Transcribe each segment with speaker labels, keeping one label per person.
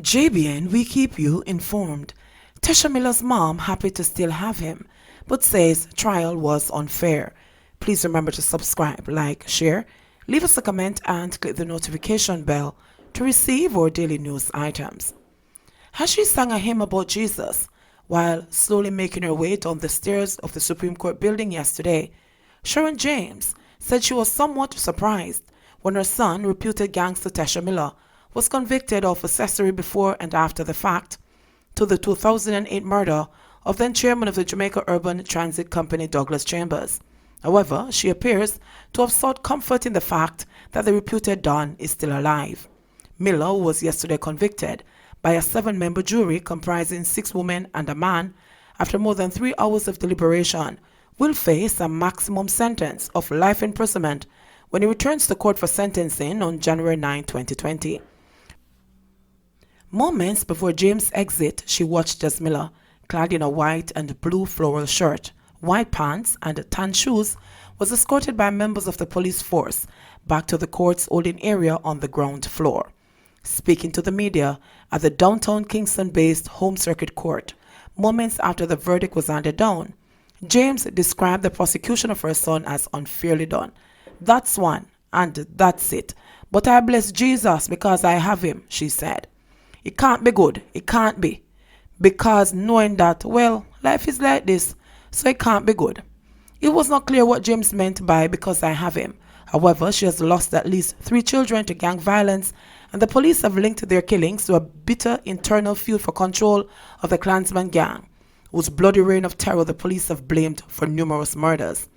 Speaker 1: JBN, we keep you informed. Tesha Miller's mom happy to still have him, but says trial was unfair. Please remember to subscribe, like, share, leave us a comment and click the notification bell to receive our daily news items. As she sang a hymn about Jesus while slowly making her way down the stairs of the Supreme Court building yesterday, Sharon James said she was somewhat surprised when her son, reputed gangster Tesha Miller, was convicted of accessory before and after the fact to the 2008 murder of then chairman of the Jamaica Urban Transit Company Douglas Chambers. However, she appears to have sought comfort in the fact that the reputed Don is still alive. Miller, who was yesterday convicted by a 7-member jury comprising 6 women and a man, after more than 3 hours of deliberation, will face a maximum sentence of life imprisonment when he returns to court for sentencing on January 9, 2020. Moments before James' exit, she watched as Miller, clad in a white and blue floral shirt, white pants, and tan shoes, was escorted by members of the police force back to the court's holding area on the ground floor. Speaking to the media at the downtown Kingston-based Home Circuit Court, moments after the verdict was handed down, James described the prosecution of her son as unfairly done. "That's one, and that's it. But I bless Jesus because I have him," she said. "It can't be good, it can't be. Because knowing that, well, life is like this, so it can't be good." It was not clear what James meant by "because I have him." However, she has lost at least 3 children to gang violence, and the police have linked their killings to a bitter internal feud for control of the Klansman gang, whose bloody reign of terror the police have blamed for numerous murders.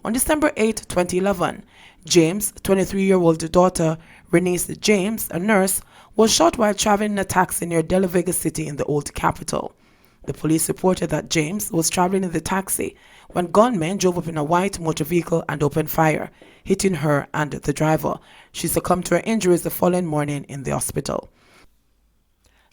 Speaker 1: On December 8, 2011, James' 23-year-old daughter, Renese James, a nurse, was shot while traveling in a taxi near De La Vega City in the old capital. The police reported that James was traveling in the taxi when gunmen drove up in a white motor vehicle and opened fire, hitting her and the driver. She succumbed to her injuries the following morning in the hospital.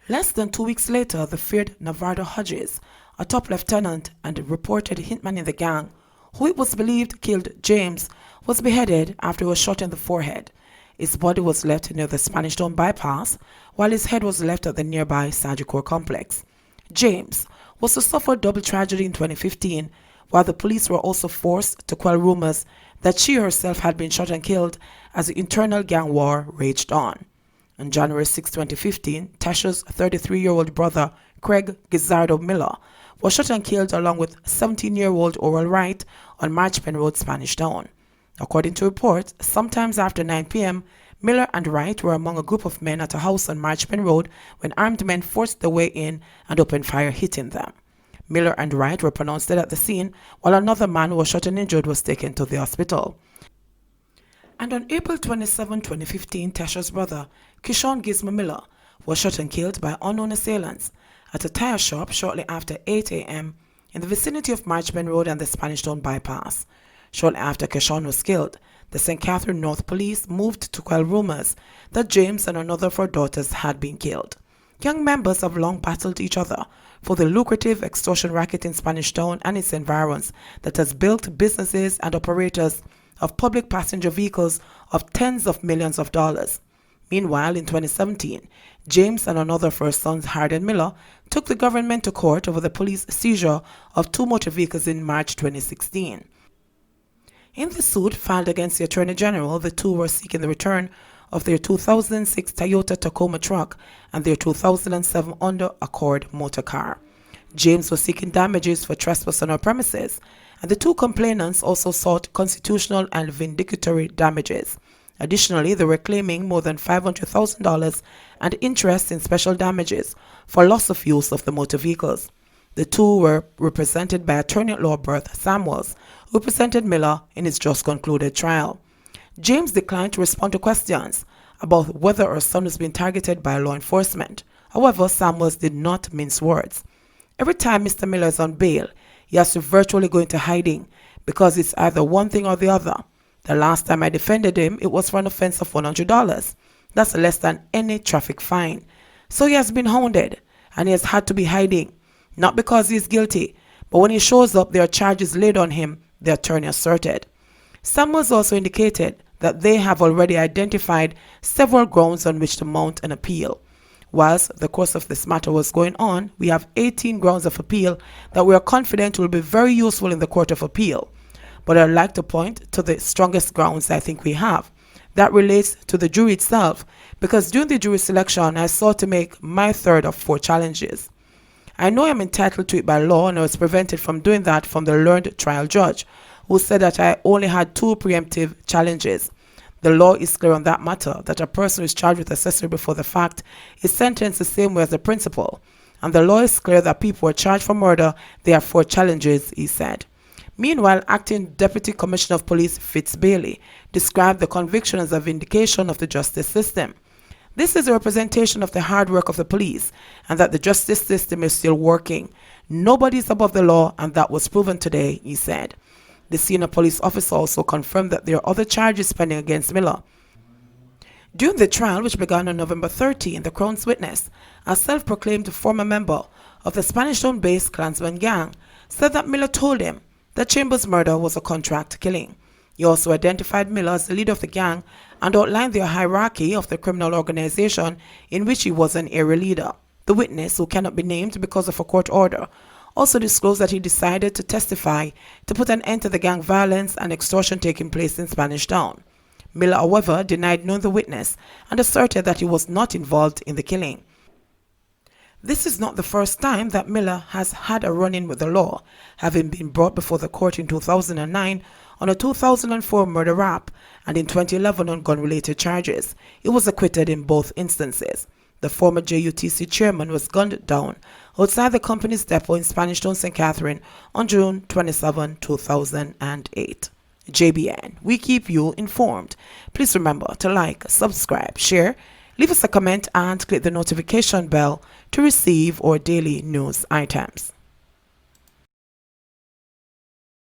Speaker 1: Less than 2 weeks later, the feared Navardo Hodges, a top lieutenant and reported hitman in the gang, who it was believed killed James, was beheaded after he was shot in the forehead. His body was left near the Spanish Town bypass, while his head was left at the nearby Sagicor complex. James was to suffer double tragedy in 2015, while the police were also forced to quell rumors that she herself had been shot and killed as the internal gang war raged on. On January 6, 2015, Tesha's 33-year-old brother, Craig Guizardo Miller, was shot and killed along with 17-year-old Oral Wright on Marchpen Road, Spanish Town. According to reports, sometimes after 9 p.m., Miller and Wright were among a group of men at a house on Marchpen Road when armed men forced their way in and opened fire, hitting them. Miller and Wright were pronounced dead at the scene, while another man who was shot and injured was taken to the hospital. And on April 27, 2015, Tesha's brother, Kishon Gizmo Miller, was shot and killed by unknown assailants at a tire shop shortly after 8 a.m. in the vicinity of Marchpen Road and the Spanish Town bypass. Shortly after Kishon was killed, the St. Catherine North Police moved to quell rumors that James and another of her daughters had been killed. Gang members have long battled each other for the lucrative extortion racket in Spanish Town and its environs that has built businesses and operators of public passenger vehicles of tens of millions of dollars. Meanwhile, in 2017, James and another of her sons, Harden Miller, took the government to court over the police seizure of 2 motor vehicles in March 2016. In the suit filed against the Attorney General, the two were seeking the return of their 2006 Toyota Tacoma truck and their 2007 Honda Accord motor car. James was seeking damages for trespass on her premises, and the 2 complainants also sought constitutional and vindicatory damages. Additionally, they were claiming more than $500,000 and interest in special damages for loss of use of the motor vehicles. The 2 were represented by attorney-at-law Berth Samuels, who represented Miller in his just concluded trial. James declined to respond to questions about whether her son was being targeted by law enforcement. However, Samuels did not mince words. "Every time Mr. Miller is on bail, he has to virtually go into hiding because it's either one thing or the other. The last time I defended him, it was for an offense of $100. That's less than any traffic fine. So he has been hounded, and he has had to be hiding. Not because he is guilty, but when he shows up, there are charges laid on him," the attorney asserted. Samuels also indicated that they have already identified several grounds on which to mount an appeal. Whilst the course of this matter was going on, we have 18 grounds of appeal that we are confident will be very useful in the Court of Appeal. But I'd like to point to the strongest grounds I think we have. That relates to the jury itself, because during the jury selection, I sought to make my third of 4 challenges. I know I'm entitled to it by law, and I was prevented from doing that from the learned trial judge, who said that I only had 2 preemptive challenges. The law is clear on that matter, that a person who is charged with accessory before the fact is sentenced the same way as the principal. And the law is clear that people who are charged for murder, they have 4 challenges, he said. Meanwhile, Acting Deputy Commissioner of Police Fitz Bailey described the conviction as a vindication of the justice system. This is a representation of the hard work of the police and that the justice system is still working. Nobody is above the law, and that was proven today, he said. The senior police officer also confirmed that there are other charges pending against Miller. During the trial, which began on November 30, the Crown's witness, a self-proclaimed former member of the Spanish Town-based Klansman gang, said that Miller told him that Chambers' murder was a contract killing. He also identified Miller as the leader of the gang and outlined the hierarchy of the criminal organization in which he was an area leader. The witness, who cannot be named because of a court order, also disclosed that he decided to testify to put an end to the gang violence and extortion taking place in Spanish Town. Miller, however, denied knowing the witness and asserted that he was not involved in the killing. This is not the first time that Miller has had a run-in with the law, having been brought before the court in 2009 on a 2004 murder rap and in 2011 on gun-related charges. He was acquitted in both instances. The former JUTC chairman was gunned down outside the company's depot in Spanish Town, St. Catherine on June 27, 2008. JBN, we keep you informed. Please remember to like, subscribe, share, leave us a comment and click the notification bell to receive our daily news items.